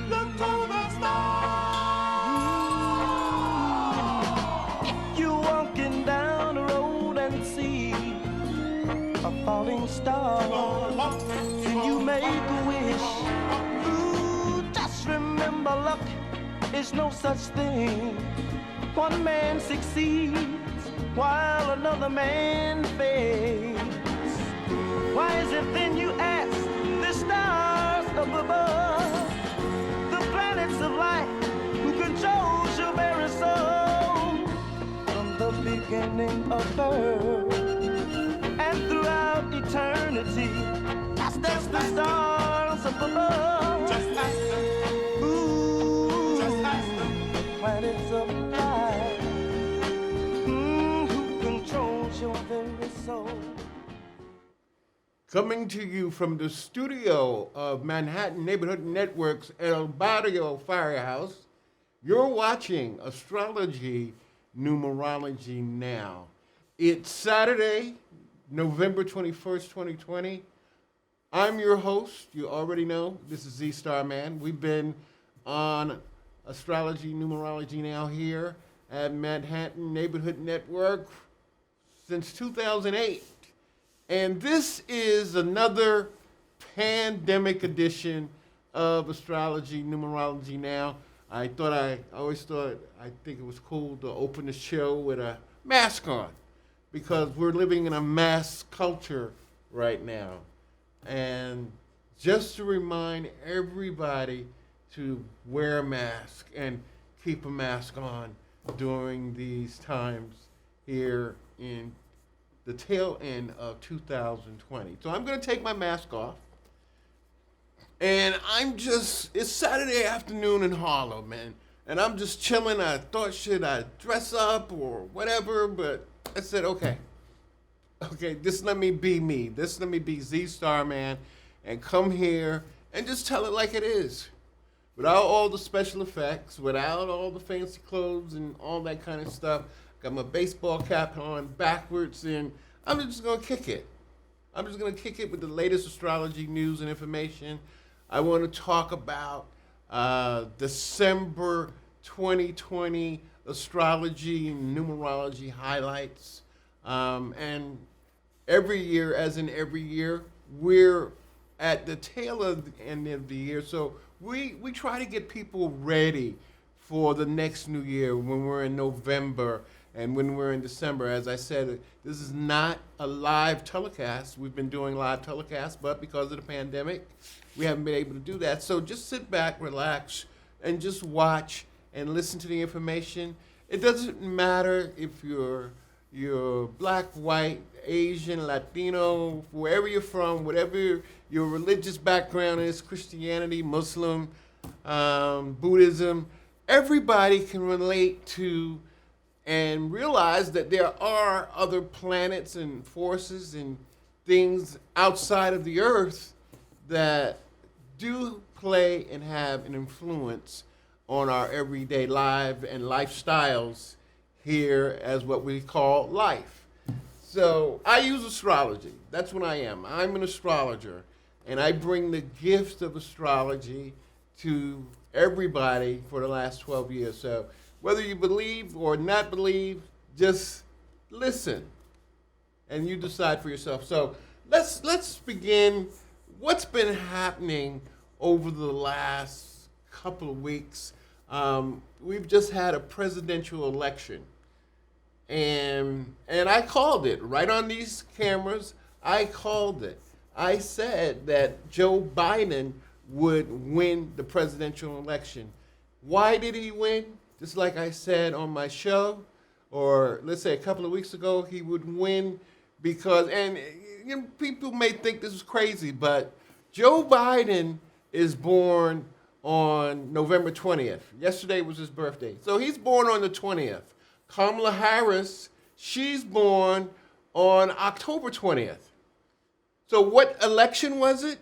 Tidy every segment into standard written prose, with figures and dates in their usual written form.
Look to the stars. You're walking down the road and see a falling star, and you make a wish. Ooh, just remember, luck is no such thing. One man succeeds while another man fails. Why is it then, you ask, the stars up above, the planets of light, who controls your very soul, from the beginning of birth and throughout eternity? That's the stars up above. Just ask them. Ooh, just ask them. The planets of light, who controls your very soul. Coming to you from the studio of Manhattan Neighborhood Network's El Barrio Firehouse, you're watching Astrology Numerology Now. It's Saturday, November 21st, 2020. I'm your host. You already know, this is Z Star Man. We've been on Astrology Numerology Now here at Manhattan Neighborhood Network since 2008. And this is another pandemic edition of Astrology Numerology Now. I think it was cool to open the show with a mask on, because we're living in a mask culture right now. And just to remind everybody to wear a mask and keep a mask on during these times here in the tail end of 2020. So I'm going to take my mask off. And it's Saturday afternoon in Harlem, man. And I'm just chilling. I thought, should I dress up or whatever? But I said, okay, just let me be me. Just let me be Z Star Man and come here and just tell it like it is. Without all the special effects, without all the fancy clothes and all that kind of stuff. Got my baseball cap on backwards, and I'm just going to kick it. I'm just going to kick it with the latest astrology news and information. I want to talk about December 2020 astrology and numerology highlights. And every year, as in every year, we're at the tail end of the year. So we try to get people ready for the next new year when we're in November and when we're in December. As I said, this is not a live telecast. We've been doing live telecasts, but because of the pandemic, we haven't been able to do that. So just sit back, relax, and just watch and listen to the information. It doesn't matter if you're black, white, Asian, Latino, wherever you're from, whatever your religious background is, Christianity, Muslim, Buddhism, everybody can relate to and realize that there are other planets and forces and things outside of the earth that do play and have an influence on our everyday life and lifestyles here as what we call life. So I use astrology. That's what I am. I'm an astrologer, and I bring the gift of astrology to everybody for the last 12 years. So whether you believe or not believe, just listen, and you decide for yourself. So let's begin. What's been happening over the last couple of weeks? We've just had a presidential election, and I called it right on these cameras. I called it. I said that Joe Biden would win the presidential election. Why did he win? Just like I said on my show, or let's say a couple of weeks ago, he would win because, and you know, people may think this is crazy, but Joe Biden is born on November 20th. Yesterday was his birthday. So he's born on the 20th. Kamala Harris, she's born on October 20th. So what election was it?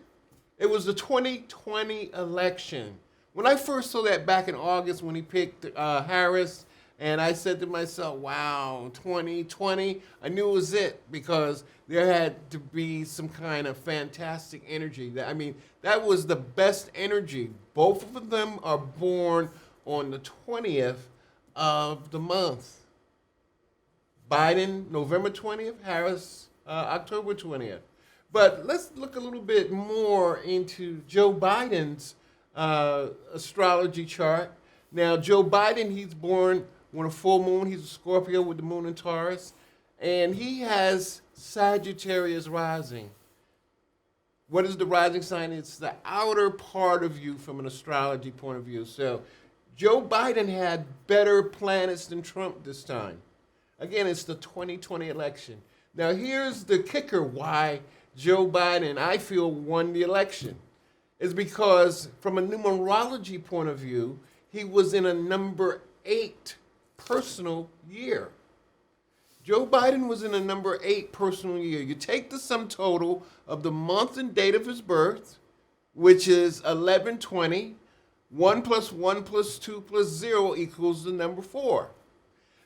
It was the 2020 election. When I first saw that back in August when he picked Harris, And I said to myself, wow, 2020, I knew it was it because there had to be some kind of fantastic energy. That was the best energy. Both of them are born on the 20th of the month. Biden, November 20th, Harris, October 20th. But let's look a little bit more into Joe Biden's astrology chart. Now, Joe Biden, he's born on a full moon. He's a Scorpio with the moon in Taurus. And he has Sagittarius rising. What is the rising sign? It's the outer part of you from an astrology point of view. So Joe Biden had better planets than Trump this time. Again, it's the 2020 election. Now, here's the kicker why Joe Biden, I feel, won the election. Is because from a numerology point of view, he was in a number 8 personal year. Joe Biden was in a number 8 personal year. You take the sum total of the month and date of his birth, which is 11/20. 1 plus 1 plus 2 plus 0 equals the number 4.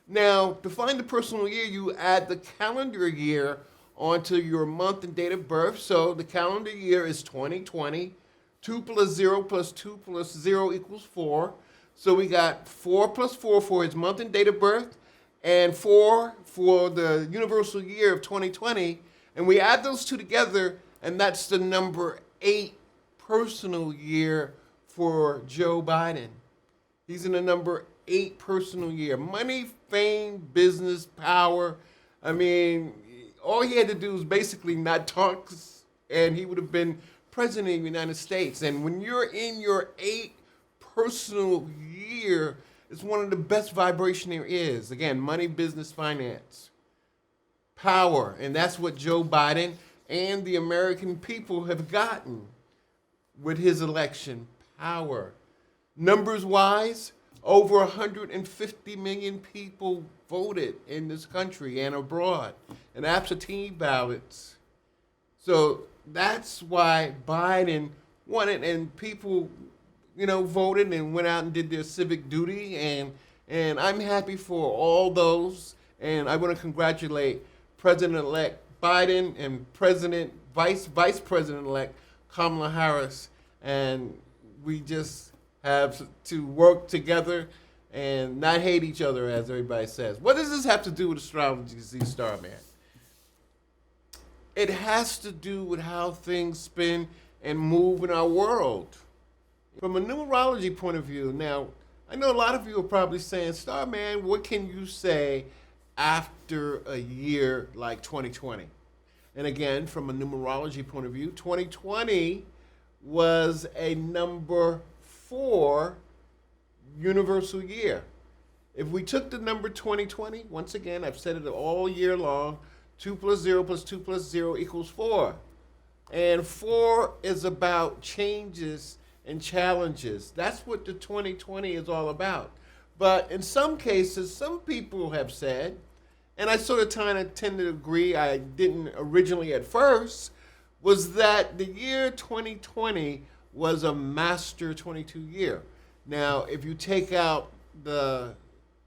Now, to find the personal year, you add the calendar year onto your month and date of birth. So the calendar year is 2020. 2 plus 0 plus 2 plus 0 equals 4. So we got 4 plus 4 for his month and date of birth, and 4 for the universal year of 2020. And we add those two together, and that's the number 8 personal year for Joe Biden. He's in the number 8 personal year. Money, fame, business, power. All he had to do was basically not talk, and he would have been president of the United States. And when you're in your 8 personal year, it's one of the best vibration there is. Again, money, business, finance, power. And that's what Joe Biden and the American people have gotten with his election. Power. Numbers wise, over 150 million people voted in this country and abroad, and absentee ballots. So that's why Biden won it, and people, voted and went out and did their civic duty, and I'm happy for all those, and I want to congratulate President-elect Biden and Vice President-elect Kamala Harris, and we just have to work together and not hate each other, as everybody says. What does this have to do with astrology, Z-Star-Man? It has to do with how things spin and move in our world. From a numerology point of view, now, I know a lot of you are probably saying, Starman, what can you say after a year like 2020? And again, from a numerology point of view, 2020 was a number 4 universal year. If we took the number 2020, once again, I've said it all year long, 2 plus 0 plus 2 plus 0 equals 4. And 4 is about changes and challenges. That's what the 2020 is all about. But in some cases, some people have said, and I sort of tend to agree, I didn't originally at first, was that the year 2020 was a master 22 year. Now, if you take out the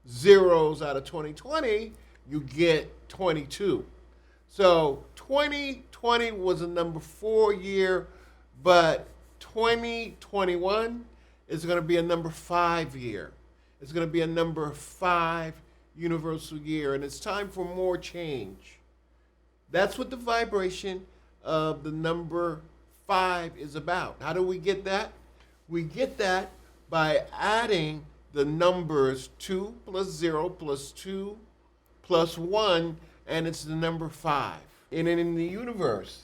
zeros out of 2020, you get 22. So 2020 was a number 4 year, but 2021 is going to be a number 5 year. It's going to be a number 5 universal year, and it's time for more change. That's what the vibration of the number 5 is about. How do we get that? We get that by adding the numbers 2 plus 0 plus 2 plus 1, and it's the number 5. And in the universe.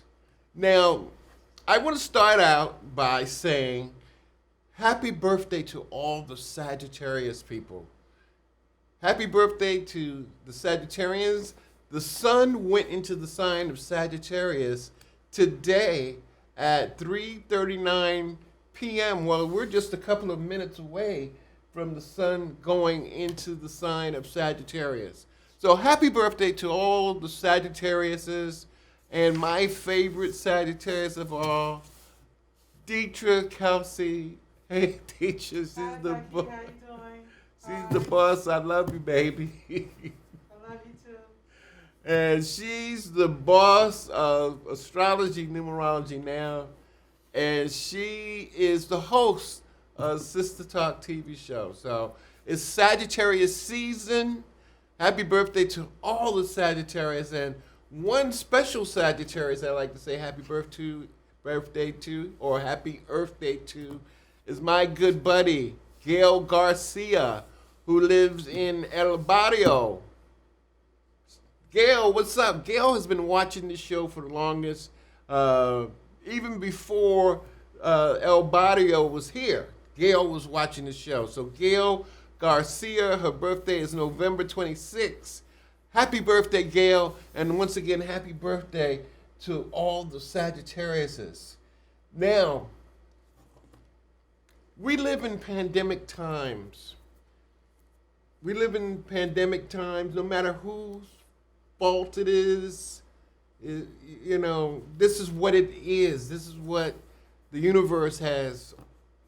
Now, I want to start out by saying happy birthday to all the Sagittarius people. Happy birthday to the Sagittarians. The sun went into the sign of Sagittarius today at 3:39 p.m. Well, we're just a couple of minutes away from the sun going into the sign of Sagittarius. So happy birthday to all the Sagittariuses, and my favorite Sagittarius of all, Deetra Kelsey. Hey, Deetra, she's the book. She's the boss. I love you, baby. I love you too. And she's the boss of Astrology Numerology Now. And she is the host of Sister Talk TV show. So it's Sagittarius season. Happy birthday to all the Sagittarius. And one special Sagittarius I like to say happy birthday to, or happy Earth Day to, is my good buddy, Gail Garcia, who lives in El Barrio. Gail, what's up? Gail has been watching this show for the longest, even before El Barrio was here. Gail was watching the show. So Gail Garcia, her birthday is November 26th. Happy birthday, Gail. And once again, happy birthday to all the Sagittariuses. Now, we live in pandemic times. We live in pandemic times, no matter whose fault it is. You know, this is what it is. This is what the universe has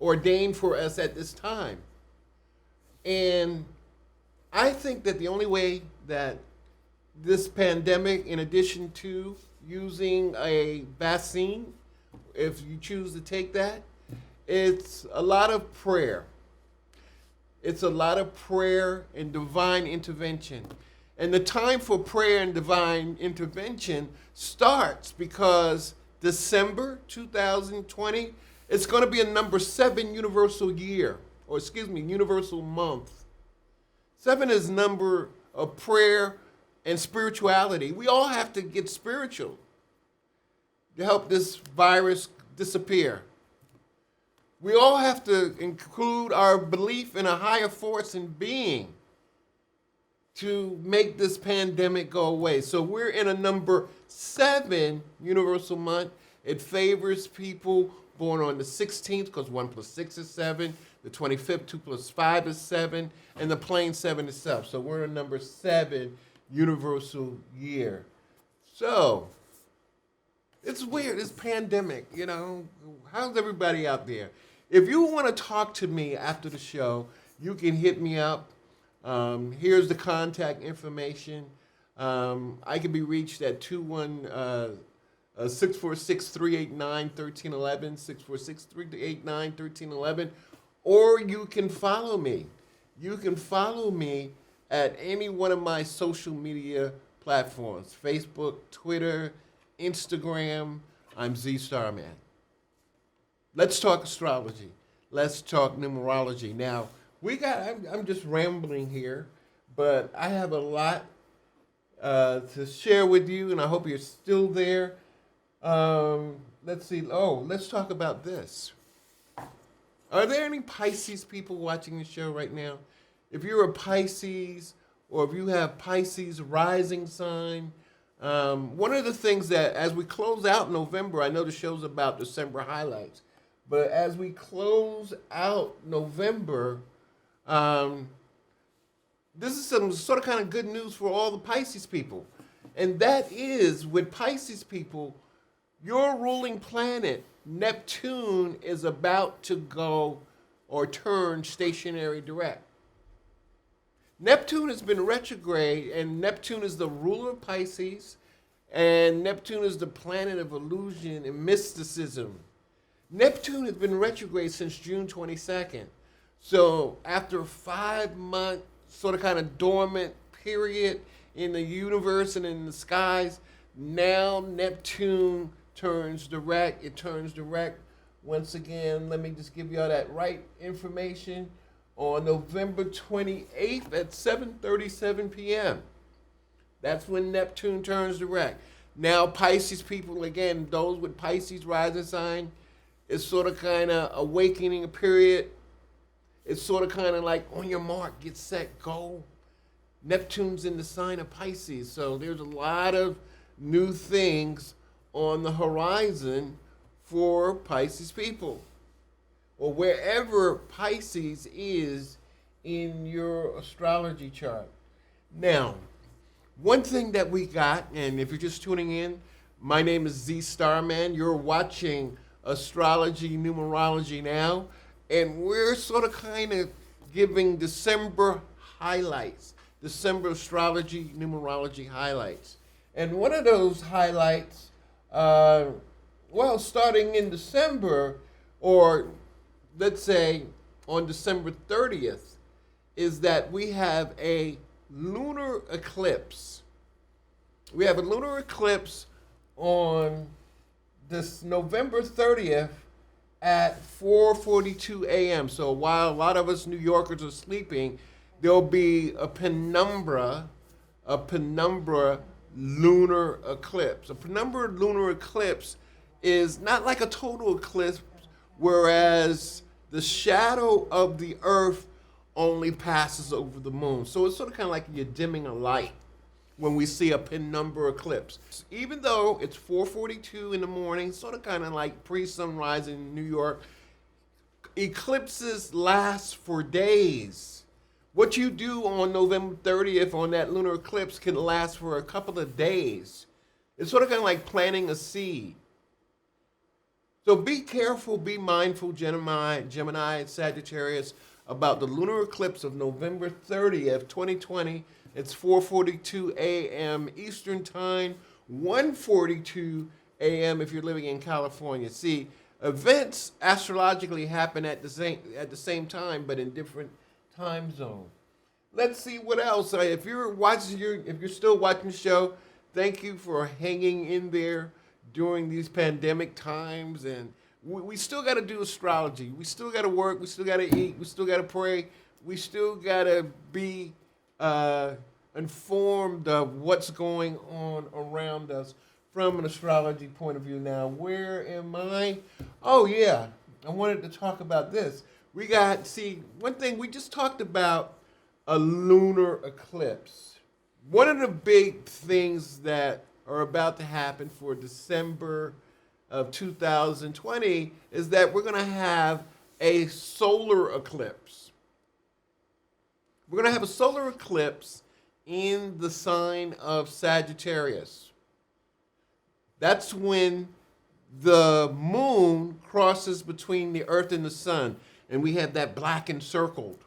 ordained for us at this time. And I think that the only way that this pandemic, in addition to using a vaccine, if you choose to take that, it's a lot of prayer. It's a lot of prayer and divine intervention. And the time for prayer and divine intervention starts because December 2020, it's going to be a number 7 universal year, or universal month. 7 is number of prayer and spirituality. We all have to get spiritual to help this virus disappear. We all have to include our belief in a higher force and being to make this pandemic go away. So we're in a number 7 universal month. It favors people born on the 16th because 1 plus 6 is 7. The 25th, 2 plus 5 is 7. And the plain 7 itself. So we're in a number 7 universal year. So it's weird, this pandemic, you know. How's everybody out there? If you want to talk to me after the show, you can hit me up. Here's the contact information. I can be reached at 646-389-1311, 646-389-1311, or you can follow me. You can follow me at any one of my social media platforms, Facebook, Twitter, Instagram. I'm Z Starman. Let's talk astrology. Let's talk numerology. Now, I'm just rambling here, but I have a lot to share with you, and I hope you're still there. Let's see. Oh, let's talk about this. Are there any Pisces people watching the show right now? If you're a Pisces, or if you have Pisces rising sign, one of the things that as we close out November, I know the show's about December highlights, but as we close out November, this is some sort of kind of good news for all the Pisces people. And that is, with Pisces people, your ruling planet, Neptune, is about to go or turn stationary direct. Neptune has been retrograde, and Neptune is the ruler of Pisces, and Neptune is the planet of illusion and mysticism. Neptune has been retrograde since June 22nd. So after a 5-month sort of kind of dormant period in the universe and in the skies, now Neptune turns direct. It turns direct once again. Let me just give you all that right information. On November 28th at 7:37 p.m. That's when Neptune turns direct. Now Pisces people, again, those with Pisces rising sign, it's sort of kind of awakening a period. It's sort of kind of like on your mark, get set, go. Neptune's in the sign of Pisces, so there's a lot of new things on the horizon for Pisces people, or wherever Pisces is in your astrology chart. Now, one thing that we got, and if you're just tuning in, my name is Z Starman. You're watching Astrology Numerology Now, and we're sort of kind of giving December highlights, December astrology, numerology highlights. And one of those highlights, starting in December, or let's say on December 30th, is that we have a lunar eclipse. We have a lunar eclipse on this November 30th at 4:42 a.m. So while a lot of us New Yorkers are sleeping, there'll be a penumbra lunar eclipse. A penumbra lunar eclipse is not like a total eclipse, whereas the shadow of the earth only passes over the moon. So it's sort of kind of like you're dimming a light when we see a penumbra eclipse. Even though it's 4:42 in the morning, sort of kind of like pre-sunrise in New York, eclipses last for days. What you do on November 30th on that lunar eclipse can last for a couple of days. It's sort of kind of like planting a seed. So be careful, be mindful, Gemini, Sagittarius, about the lunar eclipse of November 30th, 2020. It's 4:42 a.m. Eastern Time, 1:42 a.m. if you're living in California. See, events astrologically happen at the same time, but in different time zone. Let's see what else. If you're still watching the show, thank you for hanging in there during these pandemic times. And we still got to do astrology. We still got to work. We still got to eat. We still got to pray. We still got to be informed of what's going on around us from an astrology point of view. Now, where am I? Oh, yeah. I wanted to talk about this. One thing, we just talked about a lunar eclipse. One of the big things that are about to happen for December of 2020 is that we're going to have a solar eclipse. We're going to have a solar eclipse in the sign of Sagittarius. That's when the moon crosses between the earth and the sun, and we have that black encircled.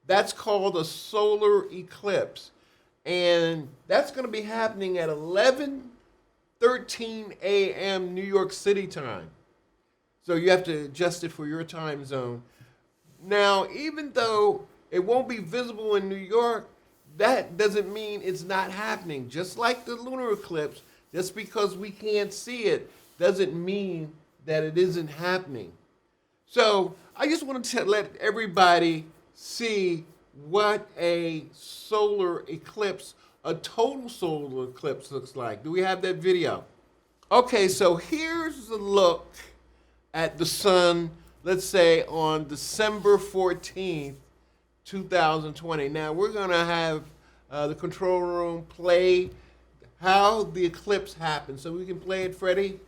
That's called a solar eclipse. And that's going to be happening at 11:13 a.m. New York City time. So you have to adjust it for your time zone. Now, even though it won't be visible in New York, that doesn't mean it's not happening. Just like the lunar eclipse, just because we can't see it doesn't mean that it isn't happening. So I just want to let everybody see what a solar eclipse, a total solar eclipse looks like. Do we have that video? Okay, so here's a look at the sun, let's say on December 14th, 2020. Now we're going to have the control room play how the eclipse happened. So we can play it, Freddie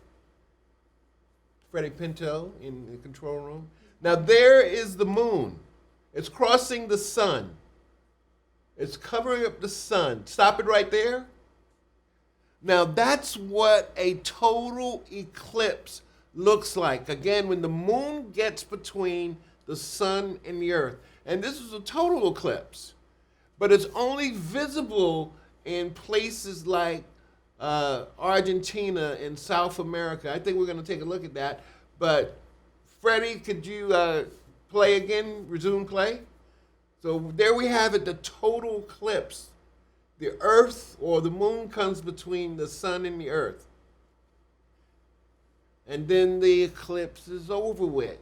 Pinto in the control room. Now there is the moon. It's crossing the sun. It's covering up the sun. Stop it right there. Now that's what a total eclipse looks like. Again, when the moon gets between the sun and the earth. And this is a total eclipse. But it's only visible in places like Argentina and South America. I think we're going to take a look at that. But Freddie, could you play again, resume play? So there we have it, the total eclipse. The earth or the moon comes between the sun and the earth. And then the eclipse is over with.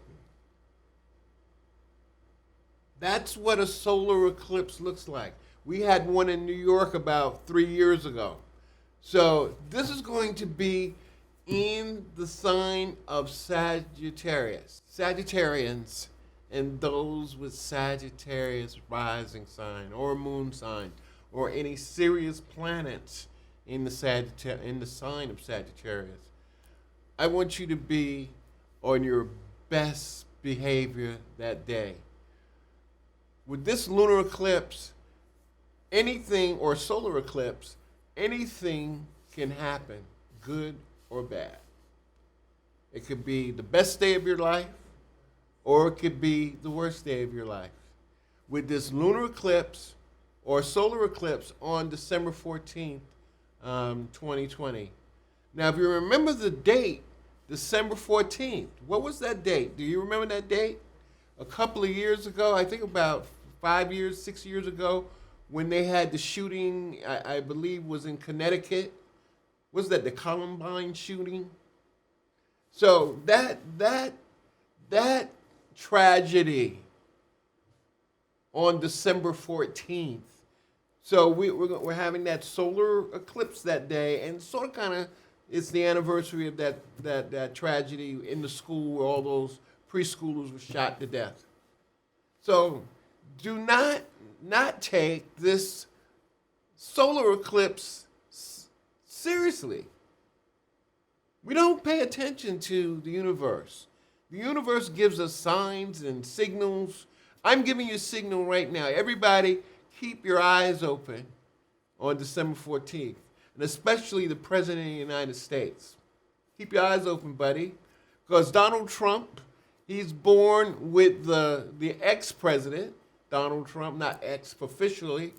That's what a solar eclipse looks like. We had one in New York about 3 years ago. So this is going to be in the sign of Sagittarius. Sagittarians and those with Sagittarius rising sign or moon sign or any Sirius planets in the sign of Sagittarius. I want you to be on your best behavior that day. With this lunar eclipse, anything, or solar eclipse, anything can happen, good or bad. It could be the best day of your life, or it could be the worst day of your life. with this lunar eclipse or solar eclipse on December 14th, 2020. Now, if you remember the date, December 14th, what was that date? Do you remember that date? A couple of years ago, I think about 5 years, 6 years ago, when they had the shooting, I believe was in Connecticut. Was that the Columbine shooting? So that tragedy on December 14th. So we're having that solar eclipse that day, and sort of kind of it's the anniversary of that tragedy in the school where all those preschoolers were shot to death. So do not take this solar eclipse seriously. We don't pay attention to the universe. The universe gives us signs and signals. I'm giving you a signal right now. Everybody, keep your eyes open on December 14th, and especially the President of the United States. Keep your eyes open, buddy, because Donald Trump, he's born with the ex-president, Donald Trump, not ex officially,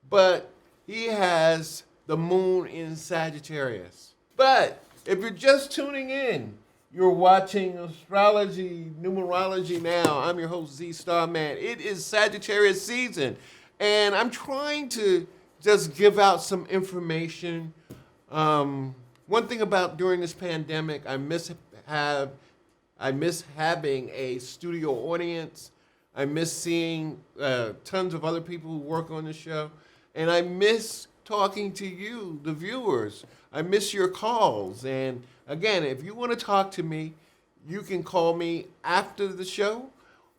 but he has the moon in Sagittarius. But if you're just tuning in, you're watching Astrology Numerology now. I'm your host, Z Starman. It is Sagittarius season, and I'm trying to just give out some information. One thing about during this pandemic, I miss having a studio audience. I miss seeing tons of other people who work on the show, and I miss talking to you, the viewers. I miss your calls. And again, if you want to talk to me, you can call me after the show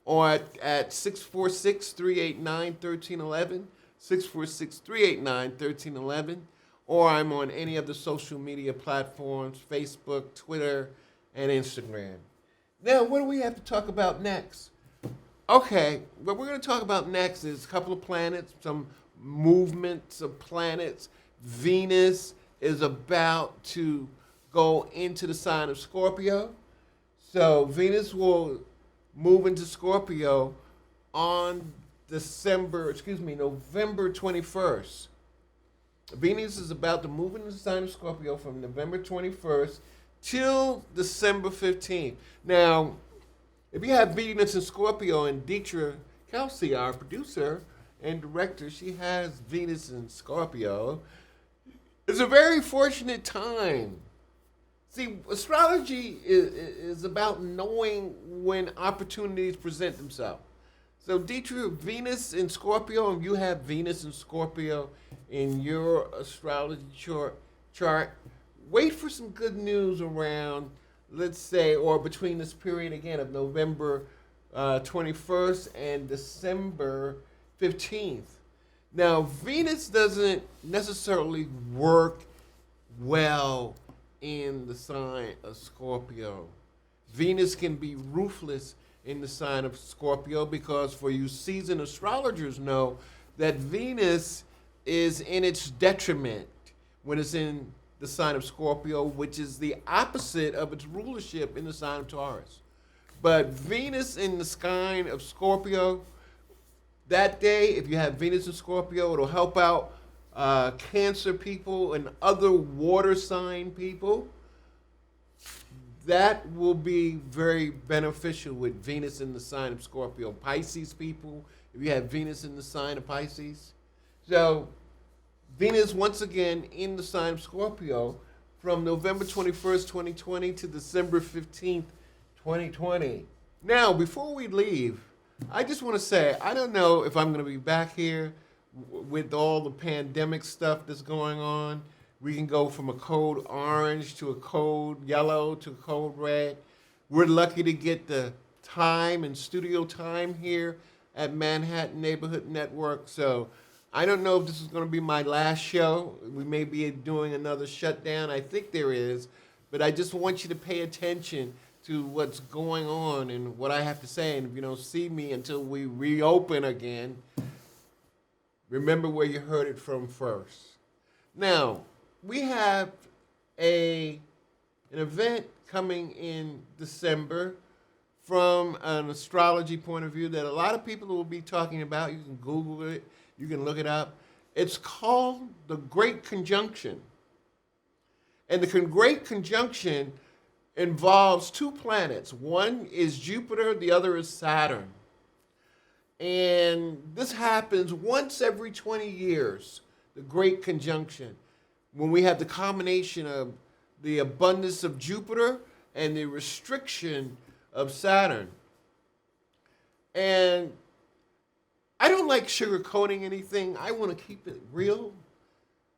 or at 646-389-1311, 646-389-1311, or I'm on any of the social media platforms, Facebook, Twitter, and Instagram. Now, what do we have to talk about next? Okay, what we're going to talk about next is a couple of planets, some movements of planets. Venus is about to go into the sign of Scorpio. So Venus will move into Scorpio on November 21st. Venus is about to move into the sign of Scorpio from November 21st till December 15th. Now, if you have Venus in Scorpio, and Deetra Kelsey, our producer and director, she has Venus in Scorpio, it's a very fortunate time. See, astrology is about knowing when opportunities present themselves. So, Deetra, Venus in Scorpio, and you have Venus in Scorpio in your astrology chart, wait for some good news around, let's say, or between this period again of November 21st and December 15th. Now, Venus doesn't necessarily work well in the sign of Scorpio. Venus can be ruthless in the sign of Scorpio because, for you seasoned astrologers know, that Venus is in its detriment when it's in the sign of Scorpio, which is the opposite of its rulership in the sign of Taurus. But Venus in the sign of Scorpio, that day, if you have Venus in Scorpio, it'll help out Cancer people and other water sign people. That will be very beneficial with Venus in the sign of Scorpio. Pisces people, if you have Venus in the sign of Pisces. So Venus, once again, in the sign of Scorpio from November 21st, 2020 to December 15th, 2020. Now, before we leave, I just want to say, I don't know if I'm going to be back here with all the pandemic stuff that's going on. We can go from a code orange to a code yellow to a code red. We're lucky to get the time and studio time here at Manhattan Neighborhood Network. So I don't know if this is going to be my last show. We may be doing another shutdown. I think there is. But I just want you to pay attention to what's going on and what I have to say. And if you don't see me until we reopen again, remember where you heard it from first. Now, we have an event coming in December from an astrology point of view that a lot of people will be talking about. You can Google it, you can look it up. It's called the Great Conjunction. And the Great Conjunction involves two planets. One is Jupiter, the other is Saturn. And this happens once every 20 years, the Great Conjunction, when we have the combination of the abundance of Jupiter and the restriction of Saturn. And I don't like sugarcoating anything. I want to keep it real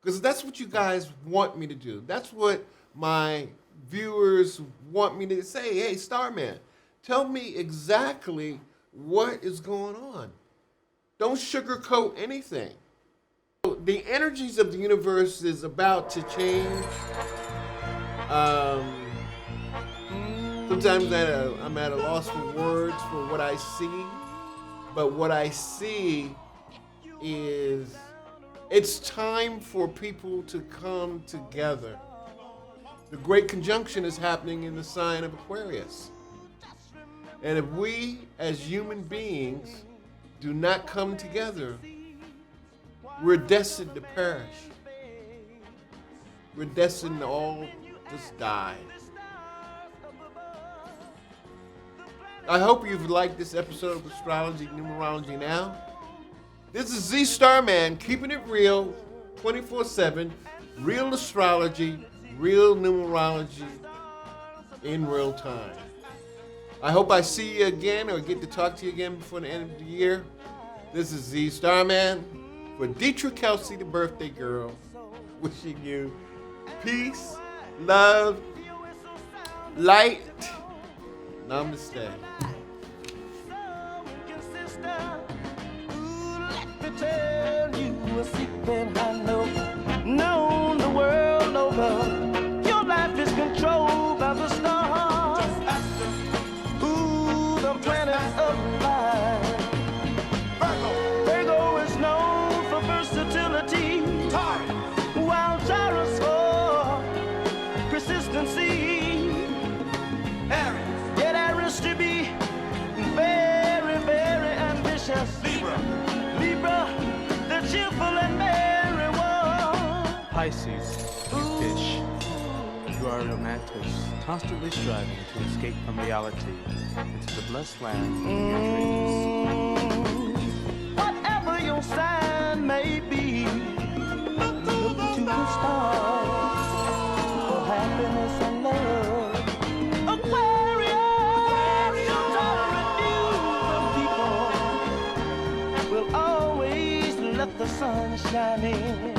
because that's what you guys want me to do. That's what my viewers want me to say. Hey, Starman, tell me exactly what is going on. Don't sugarcoat anything. The energies of the universe is about to change. Sometimes I'm at a loss for words for what I see, but what I see is it's time for people to come together. The Great Conjunction is happening in the sign of Aquarius. And if we as human beings do not come together, we're destined to perish. We're destined to all just die. I hope you've liked this episode of Astrology Numerology Now. This is Z Starman, keeping it real, 24/7, real astrology, real numerology, in real time. I hope I see you again or get to talk to you again before the end of the year. This is Z Starman for Dietrich Kelsey, the birthday girl, wishing you peace, love, light. Namaste. Tell you a secret I know, known the world over. Your life is controlled by the stars. Ooh, the planet of life. Virgo is known for versatility, while Taurus for persistency. Get Aries to be very, very ambitious. Libra, the cheerful and merry one. Pisces, you fish. You are a romantic, constantly striving to escape from reality into the blessed land of your dreams. Whatever your sign may be, look to the stars for happiness and love. Aquarius, tolerant you people will always let the sun shine in.